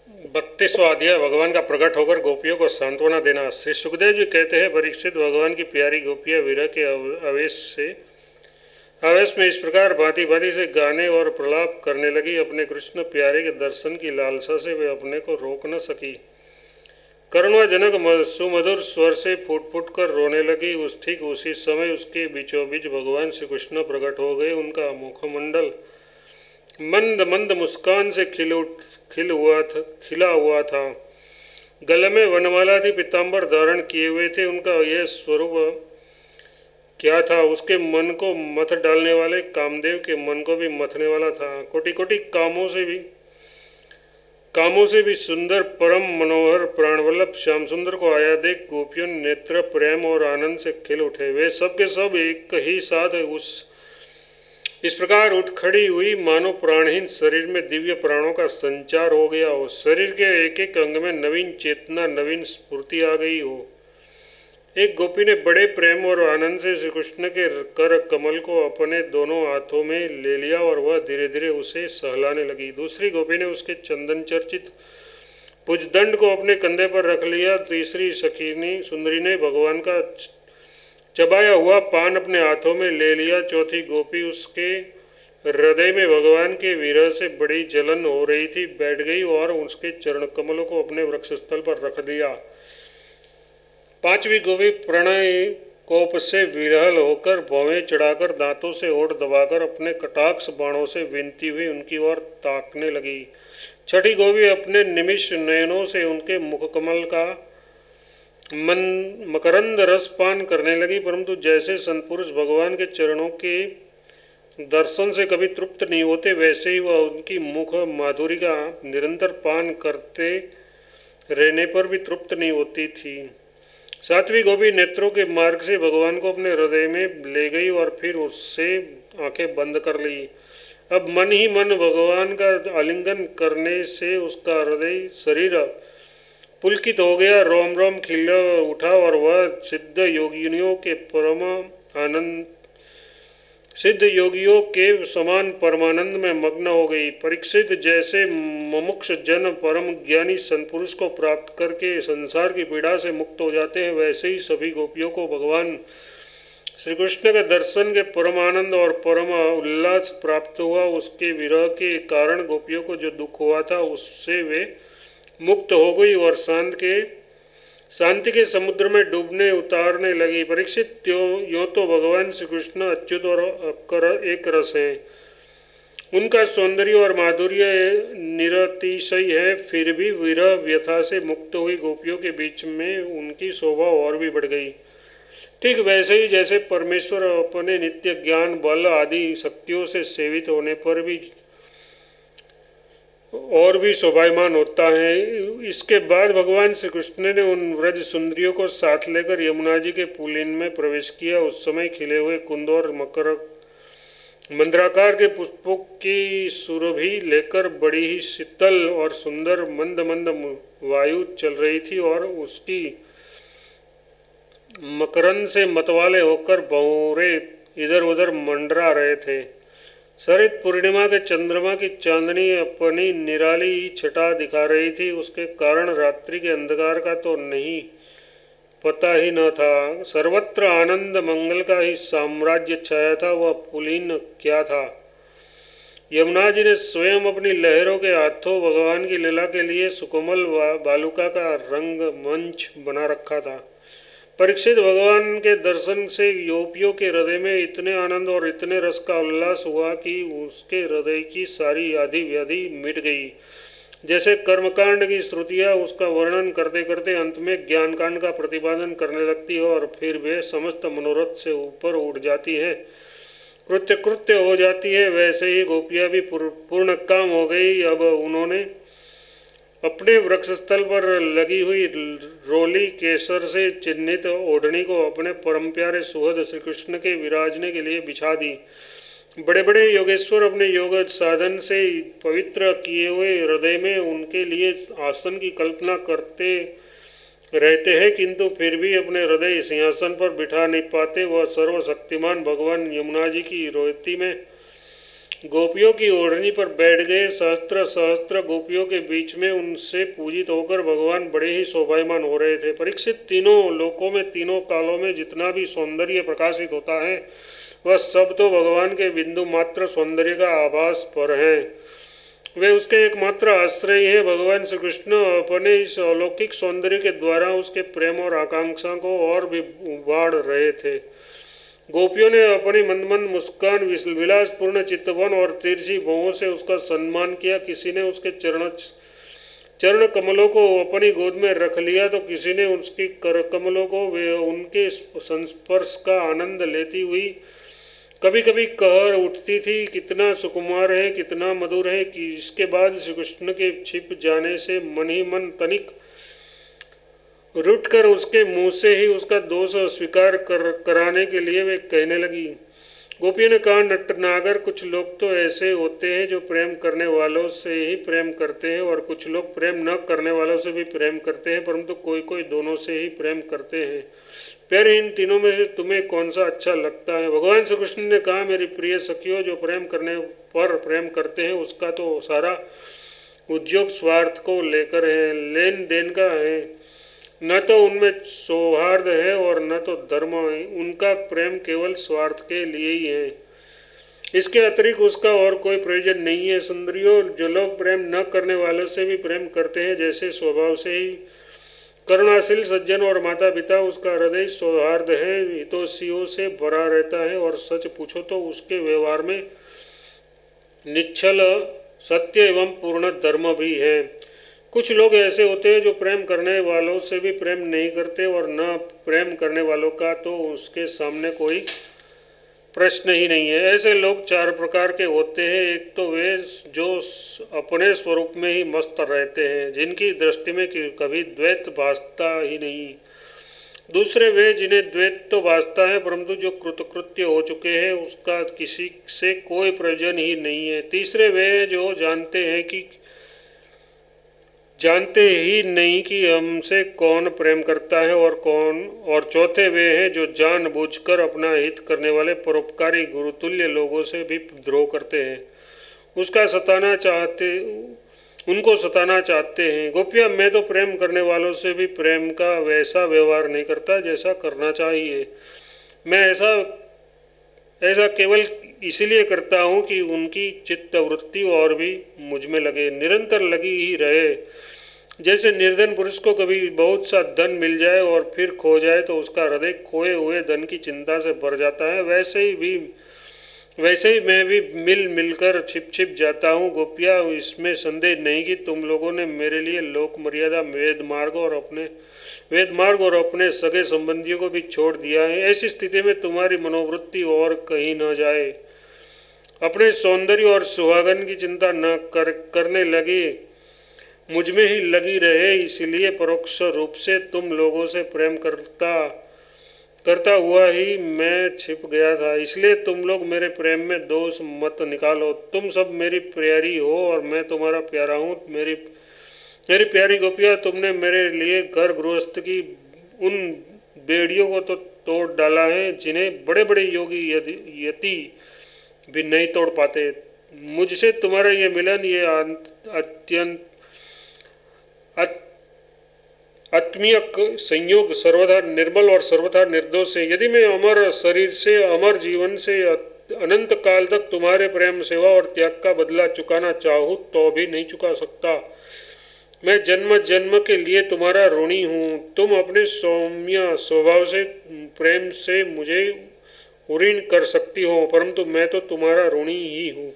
32वां अध्याय भगवान का प्रकट होकर गोपियों को सांत्वना देना। श्री सुखदेव जी कहते हैं, परीक्षित, भगवान की प्यारी गोपियां विरह के आवेश में इस प्रकार भांति भांति से गाने और प्रलाप करने लगी। अपने कृष्ण प्यारे के दर्शन की लालसा से वे अपने को रोक न सकी। करुणाजनक सुमधुर स्वर से फूट फूट कर रोने लगी। ठीक उसी समय उसके बीचों बीच भगवान श्री कृष्ण प्रकट हो गए। उनका मुखमंडल मंद मंद मुस्कान से खिला हुआ था। गले में वनमाला थी, पीताम्बर धारण किए हुए थे। उनका यह स्वरूप क्या था? उसके मन को मथ डालने वाले कामदेव के मन को भी मथने वाला था। कोटि कोटि कामों से भी सुंदर, परम मनोहर, प्राणवल्लभ श्याम सुंदर को आया देख गोपियों नेत्र प्रेम और आनंद से खिल उठे। वे सब के सब एक ही साथ इस प्रकार उठ खड़ी हुई मानो प्राणहीन शरीर में दिव्य प्राणों का संचार हो गया हो। शरीर के एक एक अंग में नवीन चेतना, नवीन स्फूर्ति आ गई हो। एक गोपी ने बड़े प्रेम और आनंद से श्री कृष्ण के कर कमल को अपने दोनों हाथों में ले लिया और वह धीरे धीरे उसे सहलाने लगी। दूसरी गोपी ने उसके चंदन चर्चित भुजदंड को अपने कंधे पर रख लिया। तीसरी सखीनी सुंदरी ने भगवान का चबाया हुआ पान अपने हाथों में ले लिया। चौथी गोपी, उसके हृदय में भगवान के विरह से बड़ी जलन हो रही थी, बैठ गई और उसके चरण कमलों को अपने वक्षस्थल पर रख दिया। पांचवी गोपी प्रणय कोप से विरहल होकर भौवें चढ़ाकर दांतों से होठ दबाकर अपने कटाक्ष बाणों से विनती हुई उनकी ओर ताकने लगी। छठी गोपी अपने निमिष नयनों से उनके मुखकमल का मकरंद रस पान करने लगी। परंतु जैसे संतपुरुष भगवान के चरणों के दर्शन से कभी तृप्त नहीं होते, वैसे ही वह उनकी मुख माधुरी का निरंतर पान करते रहने पर भी तृप्त नहीं होती थी। सातवीं गोपी नेत्रों के मार्ग से भगवान को अपने हृदय में ले गई और फिर उससे आंखें बंद कर ली। अब मन ही मन भगवान का आलिंगन करने से उसका हृदय शरीर पुलकित हो गया, रोम रोम खिल उठा और वह सिद्ध योगियों के समान परमानंद में मग्न हो गई। परीक्षित, जैसे मुमुक्ष जन परम ज्ञानी संतपुरुष को प्राप्त करके संसार की पीड़ा से मुक्त हो जाते हैं, वैसे ही सभी गोपियों को भगवान श्री कृष्ण के दर्शन के परम आनंद और परम उल्लास प्राप्त हुआ। उसके विरह के कारण गोपियों को जो दुख हुआ था, उससे वे मुक्त हो गई और शांति के समुद्र में डूबने उतारने लगी। परीक्षित, यों तो भगवान श्री कृष्ण अच्युत और अकर एक रस हैं। उनका सौंदर्य और माधुर्य निरतिशय है, फिर भी विरह व्यथा से मुक्त हुई गोपियों के बीच में उनकी शोभा और भी बढ़ गई। ठीक वैसे ही जैसे परमेश्वर अपने नित्य ज्ञान, बल आदि शक्तियों से सेवित होने पर भी और भी शोभायमान होता है। इसके बाद भगवान श्री कृष्ण ने उन व्रज सुंदरियों को साथ लेकर यमुना जी के पुलिन में प्रवेश किया। उस समय खिले हुए कुंद और मंद्राकार के पुष्पों की सुरभि लेकर बड़ी ही शीतल और सुंदर मंद मंद वायु चल रही थी और उसकी मकरंद से मतवाले होकर भंवरे इधर उधर मंडरा रहे थे। शरद पूर्णिमा के चंद्रमा की चांदनी अपनी निराली छटा दिखा रही थी। उसके कारण रात्रि के अंधकार का तो नहीं पता ही न था। सर्वत्र आनंद मंगल का ही साम्राज्य छाया था। वह पुलिन क्या था? यमुना जी ने स्वयं अपनी लहरों के हाथों भगवान की लीला के लिए सुकोमल बालुका का रंग मंच बना रखा था। परीक्षित, भगवान के दर्शन से गोपियों के हृदय में इतने आनंद और इतने रस का उल्लास हुआ कि उसके हृदय की सारी आदि व्याधि मिट गई। जैसे कर्मकांड की श्रुतियाँ उसका वर्णन करते करते अंत में ज्ञानकांड का प्रतिपादन करने लगती है और फिर वे समस्त मनोरथ से ऊपर उठ जाती है, कृत्य हो जाती है, वैसे ही गोपियाँ भी पूर्ण काम हो गई। अब उन्होंने अपने वृक्षस्थल पर लगी हुई रोली केसर से चिन्हित ओढ़नी को अपने परम प्यारे सुहद श्री कृष्ण के विराजने के लिए बिछा दी। बड़े बड़े योगेश्वर अपने योग साधन से पवित्र किए हुए हृदय में उनके लिए आसन की कल्पना करते रहते हैं, किंतु फिर भी अपने हृदय सिंहासन पर बिठा नहीं पाते। वह सर्वशक्तिमान भगवान यमुना जी की रोयती में गोपियों की ओढ़नी पर बैठ गए। सहस्त्र सहस्त्र गोपियों के बीच में उनसे पूजित होकर भगवान बड़े ही शोभायमान हो रहे थे। परीक्षित, तीनों लोकों में, तीनों कालों में जितना भी सौंदर्य प्रकाशित होता है वह सब तो भगवान के बिंदु मात्र सौंदर्य का आभास पर है। वे उसके एकमात्र आश्रय हैं। भगवान श्री कृष्ण अपने इस अलौकिक सौंदर्य के द्वारा उसके प्रेम और आकांक्षा को और भी उबाड़ रहे थे। गोपियों ने अपनी मंद मंद मुस्कान, विलासपूर्ण चितवन और तिरछी भौहों से उसका सम्मान किया। किसी ने उसके चरण कमलों को अपनी गोद में रख लिया तो किसी ने उसकी कर कमलों को वे उनके संस्पर्श का आनंद लेती हुई कभी कभी कह उठती थी, कितना सुकुमार है, कितना मधुर है। कि इसके बाद श्री कृष्ण के छिप जाने से मन ही मन तनिक रुट कर उसके मुंह से ही उसका दोष स्वीकार कराने के लिए वे कहने लगी। गोपियों ने कहा, नटनागर, कुछ लोग तो ऐसे होते हैं जो प्रेम करने वालों से ही प्रेम करते हैं और कुछ लोग प्रेम न करने वालों से भी प्रेम करते हैं, परंतु कोई कोई दोनों से ही प्रेम करते हैं। प्यारे, इन तीनों में से तुम्हें कौन सा अच्छा लगता है? भगवान श्री कृष्ण ने कहा, मेरी प्रिय सखियों, जो प्रेम करने पर प्रेम करते हैं उसका तो सारा उद्योग स्वार्थ को लेकर है, लेन देन का है। न तो उनमें सौहार्द है और न तो धर्म है। उनका प्रेम केवल स्वार्थ के लिए ही है, इसके अतिरिक्त उसका और कोई प्रयोजन नहीं है। सुंदरियों, जो लोग प्रेम न करने वालों से भी प्रेम करते हैं, जैसे स्वभाव से ही करुणाशील सज्जन और माता पिता, उसका हृदय सौहार्द है, हितोषियों से भरा रहता है और सच पूछो तो उसके व्यवहार में निश्चल सत्य एवं पूर्ण धर्म भी है। कुछ लोग ऐसे होते हैं जो प्रेम करने वालों से भी प्रेम नहीं करते और न प्रेम करने वालों का तो उसके सामने कोई प्रश्न ही नहीं है। ऐसे लोग चार प्रकार के होते हैं। एक तो वे जो अपने स्वरूप में ही मस्त रहते हैं, जिनकी दृष्टि में कभी द्वैत भासता ही नहीं। दूसरे वे जिन्हें द्वैत तो भासता है परंतु जो कृतकृत्य हो चुके हैं, उसका किसी से कोई प्रयोजन ही नहीं है। तीसरे वे जो जानते ही नहीं कि हमसे कौन प्रेम करता है और कौन। और चौथे वे हैं जो जानबूझकर अपना हित करने वाले परोपकारी गुरुतुल्य लोगों से भी द्रोह करते हैं, उनको सताना चाहते हैं। गोपियाँ, मैं तो प्रेम करने वालों से भी प्रेम का वैसा व्यवहार नहीं करता जैसा करना चाहिए। मैं ऐसा केवल इसलिए करता हूँ कि उनकी चित्तवृत्ति और भी मुझ में लगे, निरंतर लगी ही रहे। जैसे निर्धन पुरुष को कभी बहुत सा धन मिल जाए और फिर खो जाए तो उसका हृदय खोए हुए धन की चिंता से भर जाता है, वैसे ही मैं भी मिलकर छिप जाता हूँ। गोपिया, इसमें संदेह नहीं कि तुम लोगों ने मेरे लिए लोक मर्यादा, वेद मार्ग और अपने सगे संबंधियों को भी छोड़ दिया है। ऐसी स्थिति में तुम्हारी मनोवृत्ति और कहीं न जाए, अपने सौंदर्य और सुहागन की चिंता न करने लगे, मुझ में ही लगी रहे। इसलिए परोक्ष रूप से तुम लोगों से प्रेम करता हुआ ही मैं छिप गया था। इसलिए तुम लोग मेरे प्रेम में दोष मत निकालो। तुम सब मेरी प्यारी हो और मैं तुम्हारा प्यारा हूँ। मेरी प्यारी गोपिया, तुमने मेरे लिए घर गृहस्थ की उन बेड़ियों को तो तोड़ डाला है जिन्हें बड़े बड़े योगी यति भी नहीं तोड़ पाते। मुझसे तुम्हारा ये मिलन, ये अत्यंत आत्मीय संयोग सर्वथा निर्मल और सर्वथा निर्दोष है। यदि मैं अमर शरीर से, अमर जीवन से अनंत काल तक तुम्हारे प्रेम, सेवा और त्याग का बदला चुकाना चाहूँ तो भी नहीं चुका सकता। मैं जन्म जन्म के लिए तुम्हारा ऋणी हूँ। तुम अपने सौम्य स्वभाव से, प्रेम से मुझे ऋण कर सकती हो, परंतु मैं तो तुम्हारा ऋणी ही हूँ।